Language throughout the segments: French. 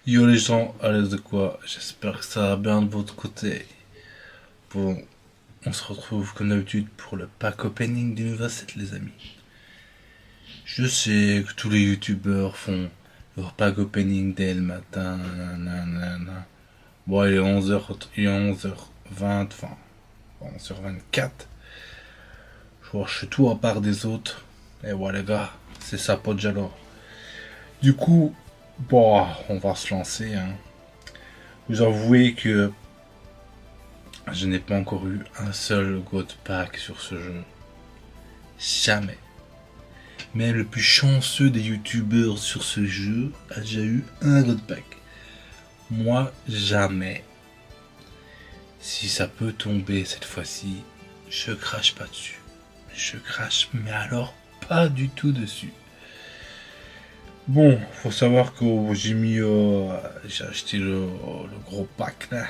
Yo les gens, à l'aise de quoi? J'espère que ça va bien de votre côté. Bon, on se retrouve comme d'habitude pour le pack opening du nouveau set les amis. Je sais que tous les youtubeurs font leur pack opening dès le matin. Nanana. Bon, il est 11h, il est 11h20, enfin 11h24. Je vois, je fais tout à part des autres. Et voilà les gars, c'est ça pote alors. Du coup, bon, on va se lancer. Hein. Vous avouez que je n'ai pas encore eu un seul God Pack sur ce jeu. Jamais. Même le plus chanceux des youtubeurs sur ce jeu a déjà eu un God Pack. Moi, jamais. Si ça peut tomber cette fois-ci, je crache pas dessus. Je crache, mais alors pas du tout dessus. Bon, faut savoir que j'ai acheté le gros pack là,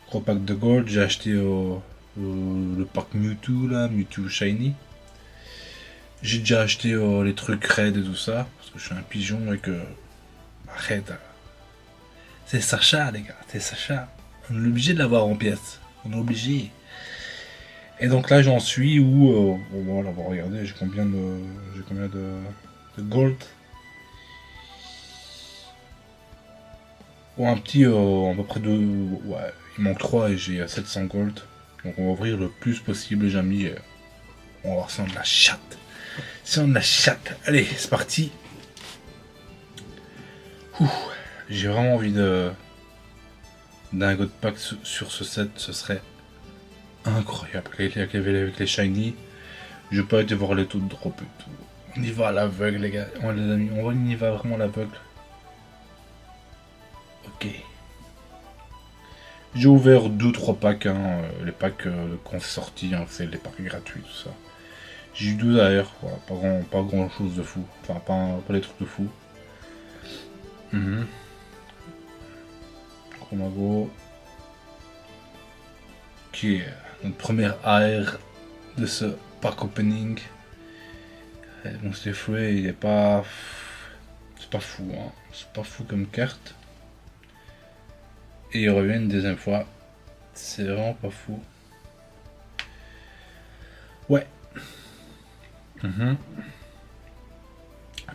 gros pack de gold. J'ai acheté le pack Mewtwo là, Mewtwo Shiny. J'ai déjà acheté les trucs raid et tout ça, parce que je suis un pigeon et que. Arrête. C'est Sacha, les gars, c'est Sacha. On est obligé de l'avoir en pièces. On est obligé. Et donc là, j'en suis où. Bon, voilà, on va regarder, j'ai combien de. J'ai combien de gold. Bon, un petit. À peu près de. Ouais, il manque 3 et j'ai 700 gold. Donc on va ouvrir le plus possible, les amis. On va voir si on a de la chatte. Si on a de la chatte. Allez, c'est parti. Ouh, j'ai vraiment envie d'un God Pack sur ce set, ce serait incroyable. Avec les shiny, je peux aller voir les taux de drop et tout. On y va à l'aveugle, les gars. Les amis, on y va vraiment à l'aveugle. Ok. J'ai ouvert 2-3 packs, hein, les packs qu'on s'est sortis, hein, c'est les packs gratuits, tout ça. J'ai eu 12 d'ailleurs, voilà, pas grand chose de fou. Enfin, pas des trucs de fou. Chromago. Qui est notre première AR de ce pack opening. Bon, c'est fouet, il est pas. C'est pas fou, hein. C'est pas fou comme carte. Et il revient une deuxième fois. C'est vraiment pas fou. Ouais.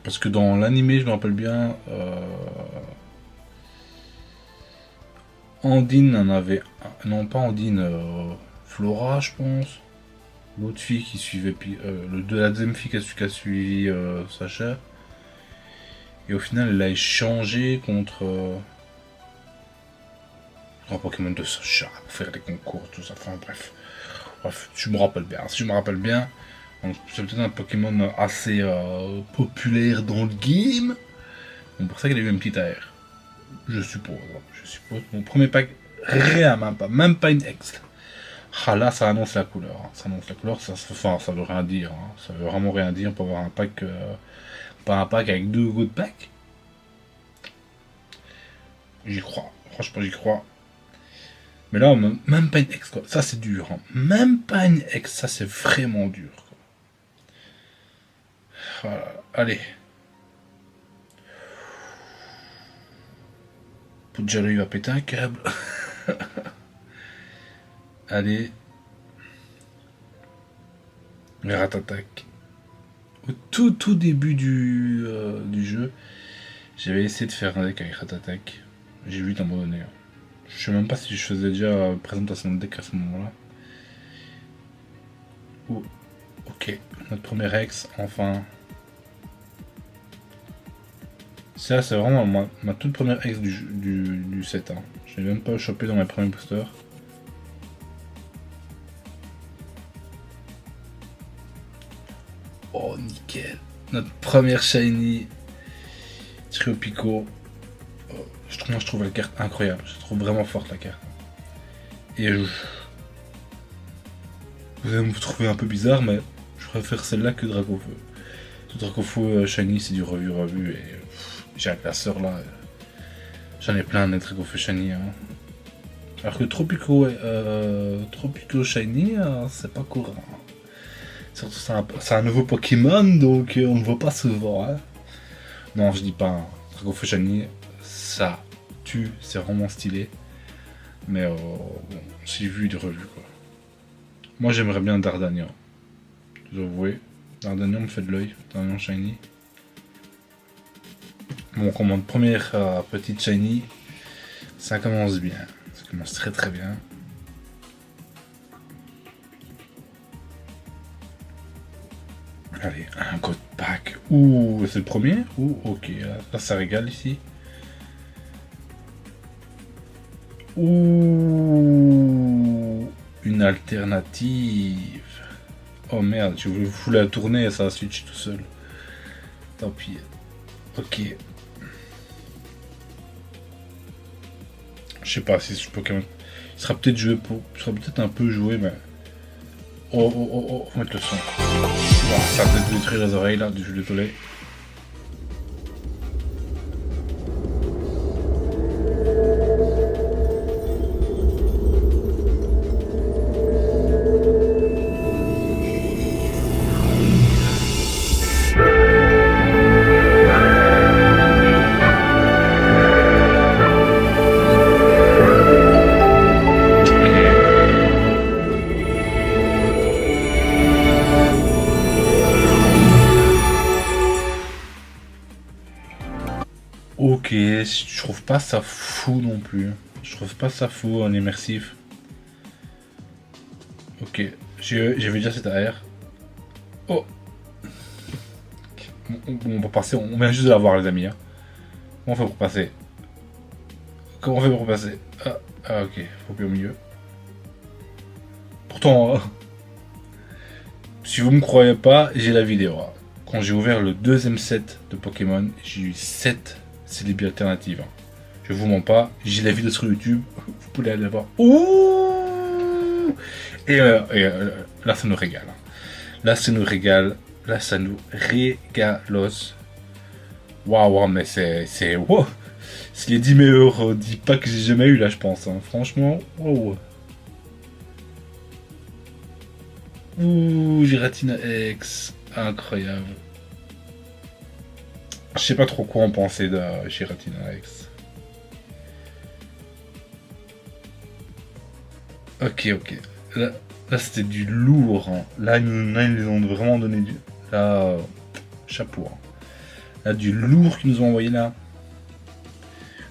Parce que dans l'animé, je me rappelle bien, Andine en avait. Non, pas Andine, Flora, je pense. L'autre fille qui suivait. La deuxième fille qui a suivi Sacha. Et au final, elle a échangé contre. Un Pokémon de Sacha pour faire des concours, tout ça. Enfin bref. Bref, je me rappelle bien. Si je me rappelle bien, c'est peut-être un Pokémon assez populaire dans le game. Donc pour ça qu'il a eu une petite AR. Je suppose. Je suppose. Mon premier pack, rien, même pas une X. Ah là, ça annonce la couleur. Hein. Ça annonce la couleur, ça veut rien dire. Hein. Ça veut vraiment rien dire pour avoir un pack. Pas un pack avec 2 good packs. J'y crois. Franchement, j'y crois. Mais là, même pas une X, quoi. Ça, c'est dur. Hein. Même pas une X, ça, c'est vraiment dur. Quoi. Voilà. Allez. Pujalo, il va péter un câble. Allez. Ratatac. Au tout début du jeu, j'avais essayé de faire un deck avec Ratatac. J'ai vite abandonné. Hein. Je sais même pas si je faisais déjà présentation de deck à ce moment-là. Oh, ok, notre premier ex, enfin. Ça, c'est vraiment ma toute première ex du set. Hein. Je l'ai même pas chopé dans mes premiers boosters. Oh, nickel. Notre première shiny. Trio Pico. Oh, je trouve la carte incroyable. Je trouve vraiment forte la carte. Et vous allez me trouver un peu bizarre, mais je préfère celle-là que Dracofeu. Tout Dracofeu Shiny, c'est du revu. Et j'ai un classeur là. J'en ai plein des Dracofeu Shiny. Hein. Alors que Tropico Shiny, c'est pas courant. Surtout, c'est un nouveau Pokémon, donc on ne voit pas souvent. Hein. Non, je dis pas. Hein. Dracofeu Shiny, ça tue, c'est vraiment stylé. Mais bon, c'est vu de revue quoi. Moi j'aimerais bien Dardanian. Je dois avouer. Dardanian me fait de l'œil. Dardanian Shiny. Bon, on commande première petite Shiny. Ça commence bien. Ça commence très très bien. Allez, un code pack. Ouh, c'est le premier. Ouh, ok. Là, ça régale ici. Ouh, une alternative. Oh merde, je voulais la tourner et ça a switch tout seul. Tant pis. Ok. Je sais pas si ce Pokémon. Il sera peut-être joué pour. Il sera peut-être un peu joué, mais. Oh oh oh oh, faut mettre le son. Bon, ça va peut-être détruire les oreilles là, du jeu de désolé. Ok, je trouve pas ça fou non plus. Je trouve pas ça fou en immersif. Ok, j'ai vu déjà cette AR. Oh, on va passer, on vient juste de la voir les amis. Hein. Comment on fait pour passer? Comment on fait pour passer? Ok, faut plus au milieu. Pourtant, si vous me croyez pas, j'ai la vidéo. Hein. Quand j'ai ouvert le deuxième set de Pokémon, j'ai eu 7 célébrités alternatives. Hein. Je vous mens pas, j'ai la vidéo sur YouTube, vous pouvez aller la voir. Ouh là, ça nous régale. Hein. Là, ça nous régale. Là, ça nous régalos. Waouh, mais c'est wow. C'est les 10 meilleurs 10 packs que j'ai jamais eu là, je pense. Hein. Franchement, wow. Ouh, Giratina X. Incroyable. Je sais pas trop quoi en penser de Giratina X. Ok, ok. Là c'était du lourd. Hein. Là, ils nous ont vraiment donné du. Là, chapeau. Hein. Là, du lourd qu'ils nous ont envoyé là.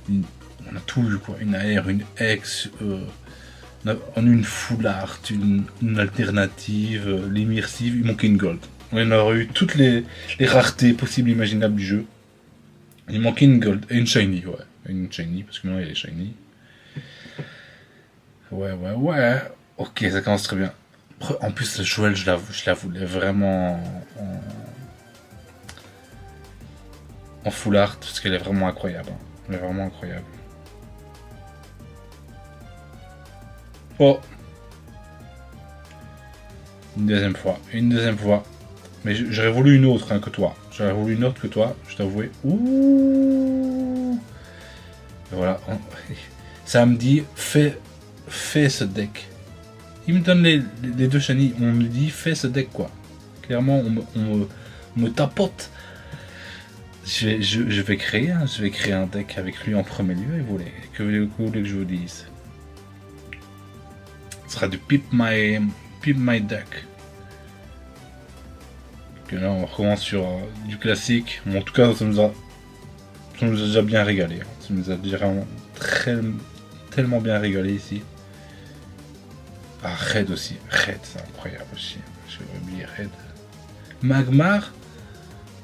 On a tout eu quoi. Une AR, une X. On a une full art, une alternative, l'immersive. Il manquait une gold. On aurait eu toutes les raretés possibles et imaginables du jeu. Il manquait une gold et une shiny, ouais. Une shiny, parce que maintenant il y a les shiny. Ouais. Ok, ça commence très bien. En plus, la Joël, je la voulais vraiment en full art, parce qu'elle est vraiment incroyable. Hein. Elle est vraiment incroyable. Oh, une deuxième fois. Mais j'aurais voulu une autre hein, que toi. J'aurais voulu une autre que toi, je t'avoue. Ouh. Et voilà. Ça me dit, fais ce deck. Il me donne les deux shiny. On me dit, fais ce deck quoi. Clairement, on me tapote. Je vais créer un deck avec lui en premier lieu. Et vous voulez que je vous dise? Ce sera du Pip My Deck. Donc là, on recommence sur du classique. Bon, en tout cas, ça nous a déjà bien régalé. Ça nous a déjà tellement bien régalé ici. Ah, Red aussi. Red, c'est incroyable aussi. J'ai oublié Red. Magmar,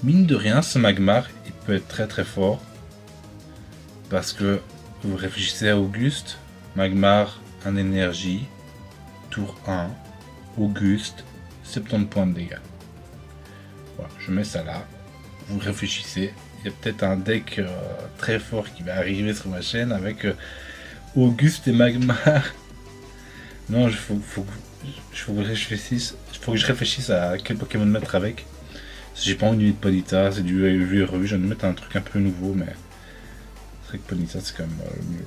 mine de rien, ce Magmar, il peut être très très fort. Parce que vous réfléchissez à Auguste. Magmar, en énergie. Tour 1. Auguste, 70 points de dégâts. Voilà, je mets ça là. Vous réfléchissez. Il y a peut-être un deck très fort qui va arriver sur ma chaîne avec Auguste et Magmar. Non, il faut que je réfléchisse à quel Pokémon mettre avec. J'ai pas envie de mettre Ponyta, c'est du vu et revu. J'ai envie de mettre un truc un peu nouveau, mais c'est vrai que Ponyta c'est quand même le mieux.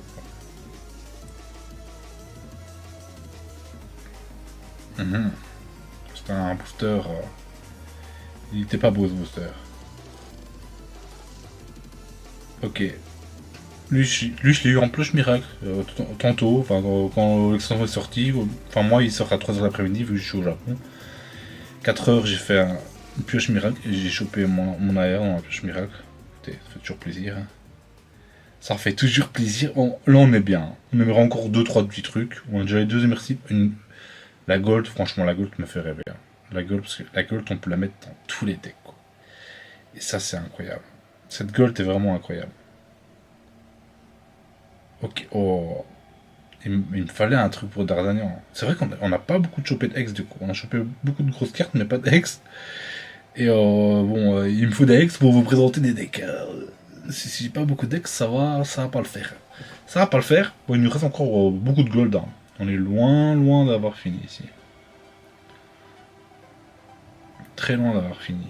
C'était un booster. Il était pas beau ce booster. Ok. Lui, je l'ai eu en pluche miracle, tantôt, enfin, quand l'extension est sortie. Enfin, moi, il sort à 3h de l'après-midi, vu que je suis au Japon. 4h, j'ai fait une pioche miracle et j'ai chopé mon AR dans la pioche miracle. Écoutez, ça fait toujours plaisir. Hein. Ça fait toujours plaisir. Bon, là, on est bien. On aimerait encore 2-3 petits trucs. On a déjà les deux immersifs. La gold, franchement, la gold me fait rêver. Hein. La gold, parce que la gold, on peut la mettre dans tous les decks. Quoi. Et ça, c'est incroyable. Cette gold est vraiment incroyable. Ok, oh. Il me fallait un truc pour D'Artagnan. C'est vrai qu'on n'a pas beaucoup de chopé de Hex du coup. On a chopé beaucoup de grosses cartes, mais pas d'Hex. Et bon, il me faut des Hex pour vous présenter des decks. Si j'ai pas beaucoup d'Hex, ça va pas le faire. Ça va pas le faire. Bon, il nous reste encore beaucoup de gold. Hein. On est loin, loin d'avoir fini ici. Très loin d'avoir fini.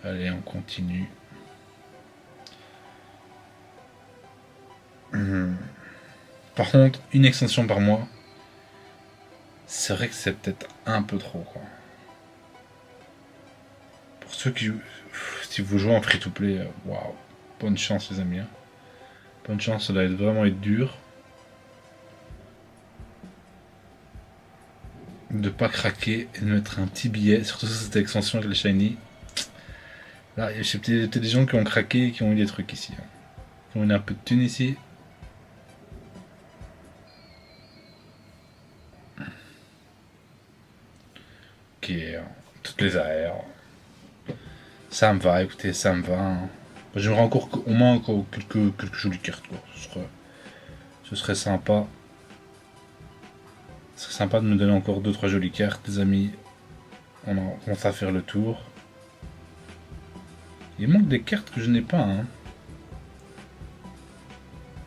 Allez, on continue. Par contre, une extension par mois, c'est vrai que c'est peut-être un peu trop, quoi. Pour ceux qui... Si vous jouez en free-to-play, waouh. Bonne chance, les amis. Hein. Bonne chance, ça doit vraiment être dur. De pas craquer et de mettre un petit billet, surtout sur cette extension avec les shiny. Là, il y a peut-être des gens qui ont craqué et qui ont eu des trucs ici. Hein. Qui ont eu un peu de thunes ici. Ok, toutes les AR. Ça me va, écoutez, ça me va. Hein. J'aimerais encore au moins encore quelques jolies cartes. Quoi. Ce serait sympa. Ce serait sympa de me donner encore 2-3 jolies cartes, les amis. On commence à faire le tour. Il manque des cartes que je n'ai pas. Hein.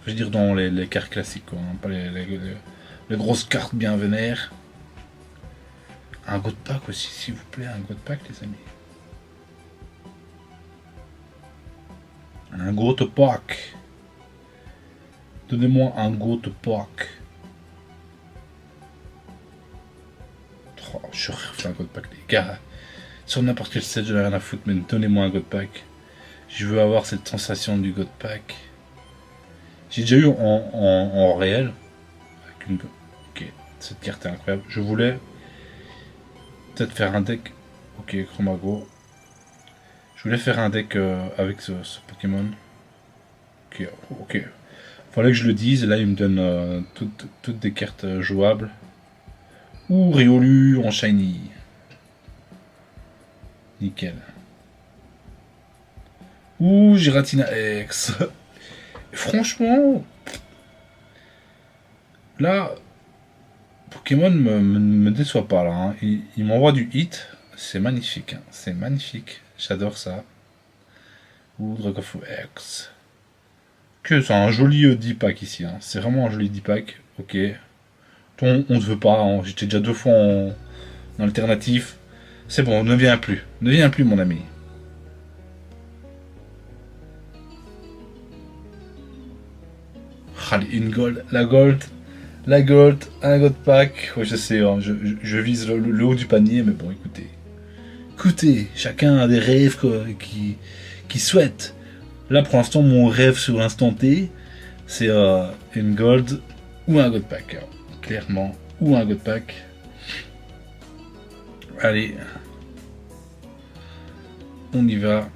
Je veux dire dans les cartes classiques, quoi, hein, pas les grosses cartes bien vénères. Un God Pack aussi, s'il vous plaît, un God Pack, les amis. Un God Pack. Donnez-moi un God Pack. Oh, je refais un God Pack, les gars. Sur n'importe quel set, je n'ai rien à foutre, mais donnez-moi un God Pack. Je veux avoir cette sensation du God Pack. J'ai déjà eu en réel. Avec une... Ok, cette carte est incroyable. Je voulais peut-être faire un deck. Ok, Chromago. Je voulais faire un deck avec ce Pokémon. Ok, ok. Fallait que je le dise. Là, il me donne toutes des cartes jouables. Ou Riolu en shiny. Nickel. Ou Giratina X. Franchement, là, Pokémon me déçoit pas là. Hein. Il m'envoie du hit. C'est magnifique. Hein. C'est magnifique. J'adore ça. Ou Dragofu X. Que c'est un joli 10 pack ici. Hein. C'est vraiment un joli 10 pack. Ok. On ne veut pas. Hein. J'étais déjà 2 fois en alternatif. C'est bon, ne viens plus. Ne viens plus, mon ami. Allez, une gold. La gold. La gold. Un god pack. Ouais, je sais, hein, je vise le haut du panier, mais bon, écoutez. Écoutez, chacun a des rêves qui souhaite. Là, pour l'instant, mon rêve sur l'instant T, c'est une gold ou un god pack. Alors, clairement, ou un god pack. Allez. On y va.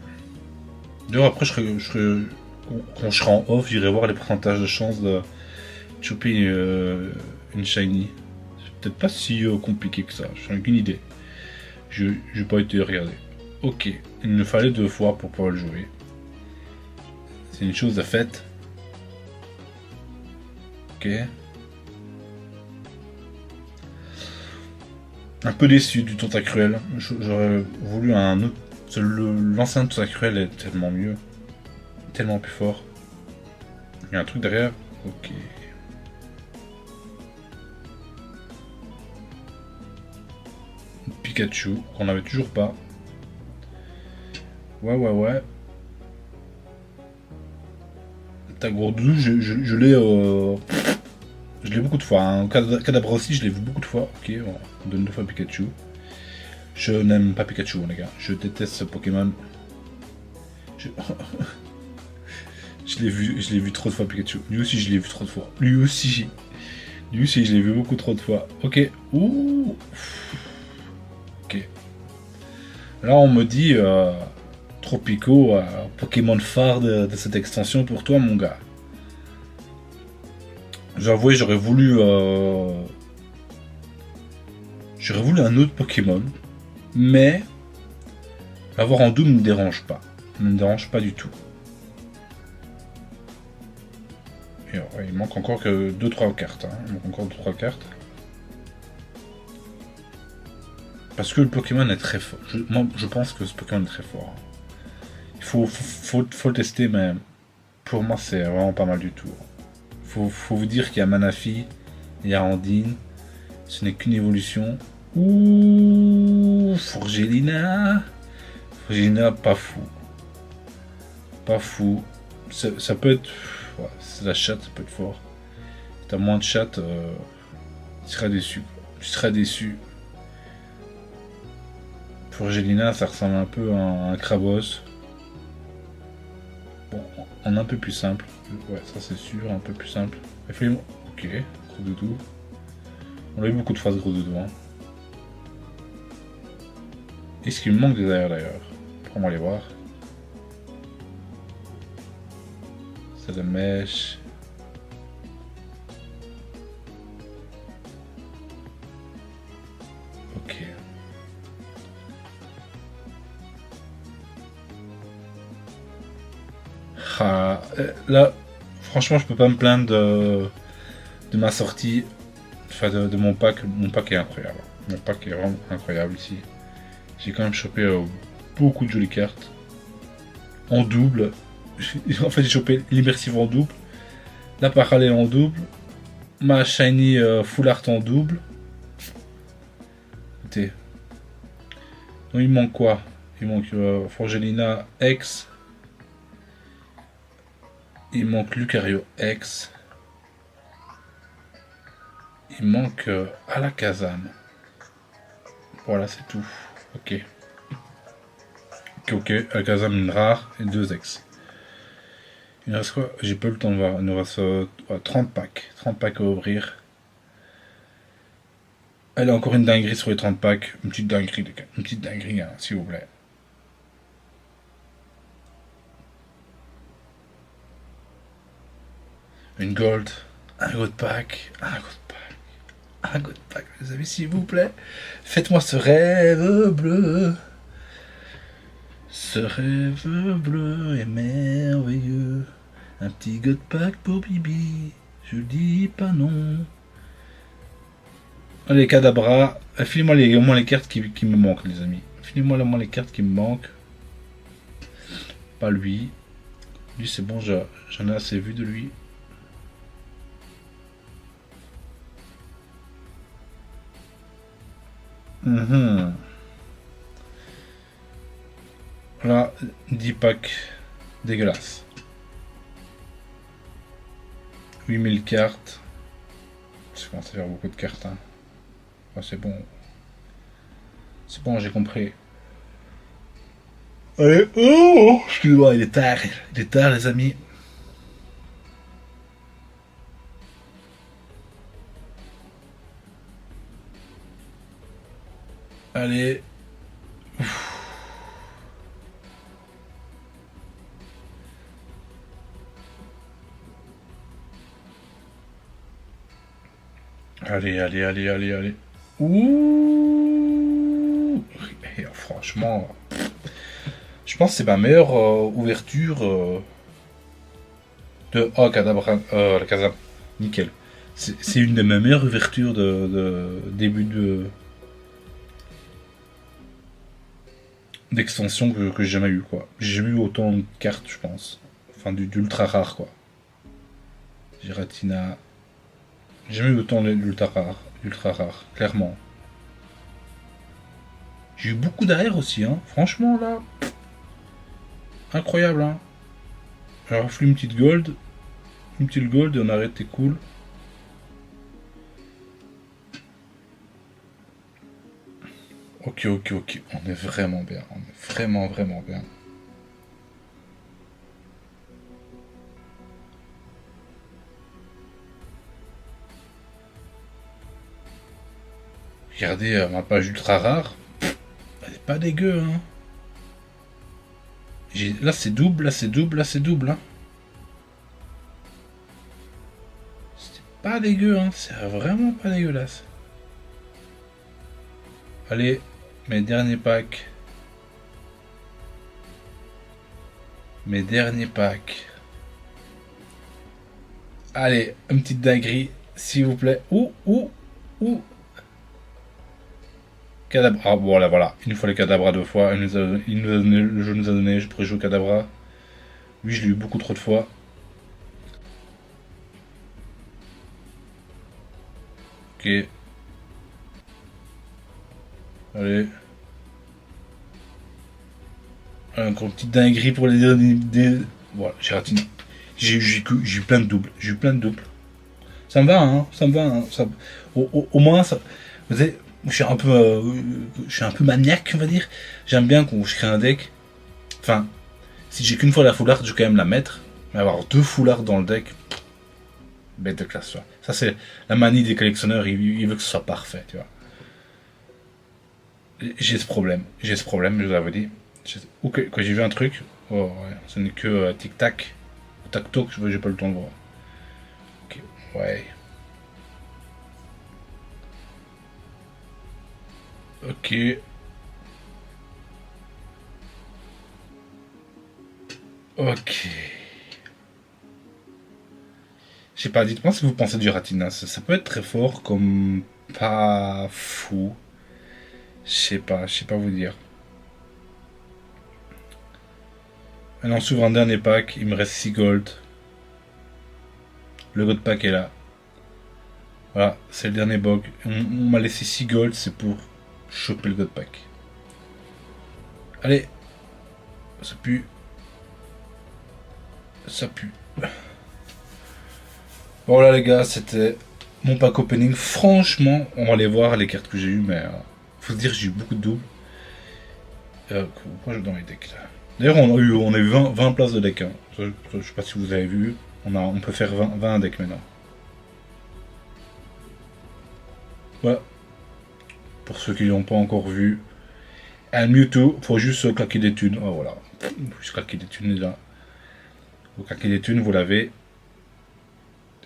D'ailleurs, après, quand je serai en off, j'irai voir les pourcentages de chance de choper une shiny. C'est peut-être pas si compliqué que ça, j'en ai aucune idée. Je n'ai pas été regardé. Ok, il me fallait 2 fois pour pouvoir le jouer. C'est une chose de faite. Ok. Un peu déçu du Tentacruel. J'aurais voulu un autre. L'ancien Tentacruel est tellement mieux. Tellement plus fort. Il y a un truc derrière. Ok. Pikachu, qu'on n'avait toujours pas. Ouais. Tagourdou, je l'ai beaucoup de fois. Hein. Kadabra aussi, je l'ai vu beaucoup de fois. Ok, on donne 2 fois Pikachu. Je n'aime pas Pikachu, les gars. Je déteste ce Pokémon. Je l'ai vu trop de fois, Pikachu. Lui aussi, je l'ai vu trop de fois. Lui aussi, je l'ai vu beaucoup trop de fois. Ok. Ouh. Ok. Là, on me dit Tropico, Pokémon phare de cette extension pour toi, mon gars. J'avoue, j'aurais voulu un autre Pokémon, mais l'avoir en double ne me dérange pas. Ne me dérange pas du tout. Et ouais, il manque encore que 2-3 cartes. Hein. Il manque encore 2-3 cartes. Parce que le Pokémon est très fort. Moi, je pense que ce Pokémon est très fort. Il faut le tester, mais pour moi, c'est vraiment pas mal du tout. Faut vous dire qu'il y a Manafi, il y a Andine. Ce n'est qu'une évolution. Ouh, Forgelina. Forgelina, pas fou. Pas fou. Ça peut être... Ouais, c'est la chatte, ça peut être fort. Si t'as moins de chatte, tu seras déçu. Tu seras déçu. Forgelina, ça ressemble un peu à un Crabos. Bon, en un peu plus simple. Ouais, ça c'est sûr, un peu plus simple. Ok, gros doudou. On a eu beaucoup de phrases gros doudou. Hein. Est-ce qu'il me manque des d'ailleurs? Prends-moi les voir. C'est la mèche. Ok. Ah, là, franchement, je peux pas me plaindre de ma sortie. Enfin, de mon pack. Mon pack est incroyable. Mon pack est vraiment incroyable ici. J'ai quand même chopé beaucoup de jolies cartes. En double. En fait, j'ai chopé l'immersive en double. La parallèle en double. Ma shiny full art en double. Écoutez. Donc il manque quoi? Il manque Forgelina X. Il manque Lucario X. Il manque Alakazam. Voilà, c'est tout. Ok. Ok. Alakazam, une rare et 2 X. Il reste quoi? J'ai pas eu le temps de voir. Il nous reste 30 packs. 30 packs à ouvrir. Allez, encore une dinguerie sur les 30 packs. Une petite dinguerie, les gars. Une petite dinguerie, hein, s'il vous plaît. Une gold. Un good pack. Un good pack. Un good pack, les amis, s'il vous plaît. Faites-moi ce rêve bleu. Ce rêve bleu est merveilleux. Un petit god pack pour Bibi. Je dis pas non. Allez, Cadabra. Filez-moi au moins les cartes qui me manquent, les amis. Filez-moi au moins les cartes qui me manquent. Pas lui. Lui, c'est bon, j'en ai assez vu de lui. Là, 10 packs dégueulasse. 8000 cartes. Ça commence à faire beaucoup de cartes. Hein. Oh, c'est bon. C'est bon, j'ai compris. Allez, oh, excusez-moi, il est tard. Il est tard, les amis. Allez. Allez. Ouh. Et, franchement, je pense que c'est ma meilleure ouverture de... Oh, Cadabra... la Casa. Nickel. C'est une de mes meilleures ouvertures de début d'extension que j'ai jamais eu, quoi. J'ai jamais eu autant de cartes, je pense. Enfin, d'ultra rare, quoi. Giratina. J'ai jamais eu autant d'ultra rare, clairement. J'ai eu beaucoup d'arrière aussi, hein. Franchement, là, incroyable, hein. J'ai refait une petite gold et on arrête, t'es cool. Ok. On est vraiment bien. On est vraiment bien. Regardez ma page ultra rare. Elle est pas dégueu, hein. Là c'est double, là c'est double, là c'est double, hein. C'est pas dégueu, hein. C'est vraiment pas dégueulasse. Allez, mes derniers packs. Mes derniers packs. Allez, une petite dinguerie, s'il vous plaît. Ouh. Cadabra. Ah, voilà, voilà. Il nous faut les cadabras 2 fois. Le jeu nous a donné. Je pourrais jouer au cadabra. Lui, je l'ai eu beaucoup trop de fois. Ok. Allez. Encore une petite dinguerie pour les derniers. Voilà, j'ai raté. J'ai eu plein de doubles. J'ai eu plein de doubles. Ça me va, hein. Ça me va, hein. Au moins, ça. Vous savez, je suis un peu maniaque, on va dire. J'aime bien quand je crée un deck. Enfin, si j'ai qu'une fois la full art, je vais quand même la mettre. Mais avoir 2 full art dans le deck, bête de classe, tu vois. Ça, c'est la manie des collectionneurs. Il veut que ce soit parfait, tu vois. J'ai ce problème, je vous avais dit. Ok, quand j'ai vu un truc, oh, ouais, ce n'est que tic-tac, tac-toc, j'ai pas le temps de voir. Ok, ouais. Ok. Ok. Je sais pas, dites-moi ce que vous pensez du Ratina. Ça peut être très fort comme pas fou. Je sais pas vous dire. Maintenant, on s'ouvre un dernier pack, il me reste 6 gold. Le god pack est là. Voilà, c'est le dernier bug. On m'a laissé 6 gold, c'est pour choper le god pack. Allez, ça pue. Ça pue. Voilà les gars, c'était mon pack opening. Franchement, on va aller voir les cartes que j'ai eues, mais faut se dire j'ai eu beaucoup de doubles. Pourquoi je dans les decks là. D'ailleurs, on a eu 20 places de deck. Hein. Je sais pas si vous avez vu. On peut faire 20 decks maintenant. Voilà. Pour ceux qui l'ont pas encore vu. Un Mewtwo, faut juste claquer des thunes. Oh, voilà. Faut juste claquer des thunes déjà. Vous claquez des thunes, vous l'avez.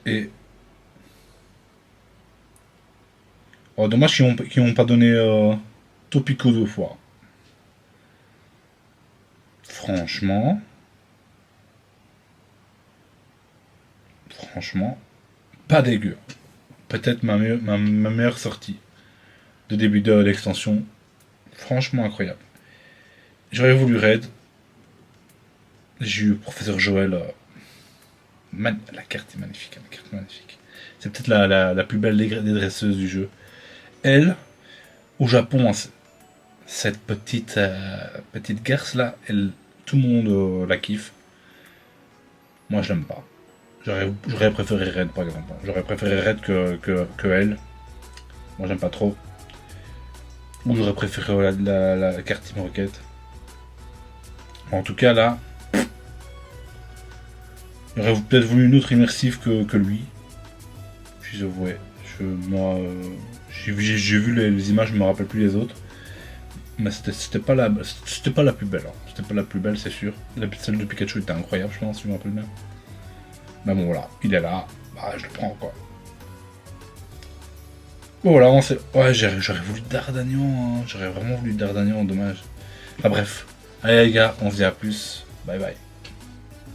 Et. Oh, dommage qu'ils n'ont pas donné Topico 2 fois. Franchement. Franchement. Pas dégueu. Peut-être ma meilleure sortie de début de l'extension. Franchement incroyable. J'aurais voulu Raid. J'ai eu Professeur Joël. La carte est magnifique. La carte est magnifique. C'est peut-être la plus belle des dresseuses du jeu. Elle, au Japon, cette petite garce là, tout le monde la kiffe. Moi je l'aime pas. J'aurais préféré Red par exemple. J'aurais préféré Red que elle. Moi j'aime pas trop. Ou j'aurais préféré la carte Team Rocket. En tout cas là, j'aurais peut-être voulu une autre immersive que lui. Puis avoué. J'ai vu les images, je me rappelle plus les autres. Mais c'était pas la plus belle. Hein. C'était pas la plus belle, c'est sûr. Celle de Pikachu était incroyable, je pense, si je me rappelle bien. Mais bon, voilà, il est là. Bah, je le prends, quoi. Bon, voilà, ouais, j'aurais voulu Dardagnan. Hein. J'aurais vraiment voulu Dardagnan, dommage. Enfin, bref. Allez, les gars, on se dit à plus. Bye bye.